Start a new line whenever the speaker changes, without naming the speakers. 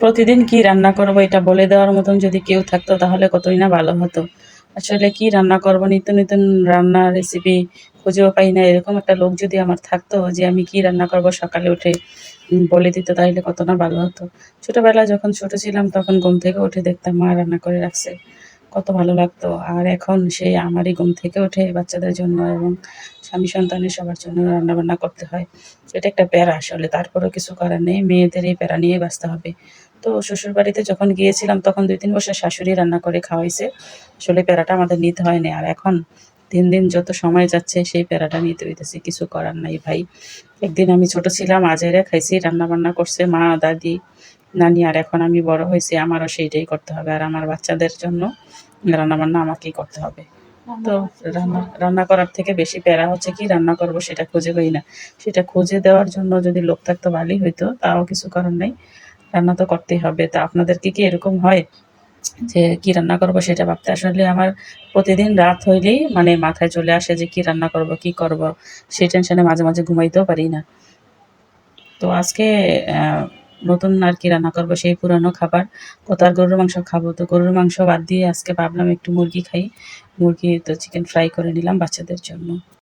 প্রতিদিন কি রান্না করব এটা বলে দেওয়ার মতন যদি কেউ থাকতো তাহলে কতই না ভালো হতো। আসলে কি রান্না করব, নিত্য নতুন রান্নার রেসিপি খুঁজেও পাই না। এরকম একটা লোক যদি আমার থাকতো যে আমি কি রান্না করব সকালে উঠে বলে দিত, তাইলে কত না ভালো হতো। ছোটবেলায় যখন ছোট ছিলাম তখন ঘুম থেকে উঠে দেখতাম মা রান্না করে রাখছে, কত ভালো লাগতো। আর এখন সেই আমারই ঘুম থেকে উঠে বাচ্চাদের জন্য এবং স্বামী সন্তানের সবার জন্য রান্নাবান্না করতে হয়। এটা একটা প্যারা আসলে, তারপরেও কিছু করার নেই, মেয়েদের এই প্যারা নিয়ে বাঁচতে হবে। তো শ্বশুরবাড়িতে যখন গিয়েছিলাম তখন ২-৩ বছর শাশুড়ি রান্না করে খাওয়াইছে। আসলে প্যারাটা আমাদের নিতে হয়নি। আর এখন দিন, দিন যত সময় যাচ্ছে সেই প্যারাটা নিতে হইতেছে। কিছু করার নাই ভাই। একদিন আমি ছোট ছিলাম আজাইরা খাইছি, রান্নাবান্না করছে মা, দাদি, নানি। আর এখন আমি বড় হইছি, আমারও সেইটাই করতে হবে। আর আমার বাচ্চাদের জন্য রান্নাবান্না আমাকেই করতে হবে। তো রান্না করার থেকে বেশি প্যারা হচ্ছে কি রান্না করব সেটা খুঁজে পাই না। সেটা খুঁজে দেওয়ার জন্য যদি লোক থাকতো ভালোই হইতো, তাও কিছু করার নাই। রান্না তো করতেই হবে। তা আপনাদের কি এরকম হয় যে কি রান্না করব সেটা ভাবতে আসলে আমার প্রতিদিন রাত হইলেই মানে মাথায় চলে আসে যে কি রান্না করব, কি করব? সেই টেনশনে মাঝে, মাঝে ঘুমাইতেও পারি না। তো আজকে আ নতুন আর কি রান্না করব, সেই পুরানো খাবার। কত আর গরুর মাংস খাবো। তো গরুর মাংস বাদ দিয়ে আজকে ভাবলাম একটু মুরগি খাই। মুরগি তো চিকেন ফ্রাই করে নিলাম বাচ্চাদের জন্য।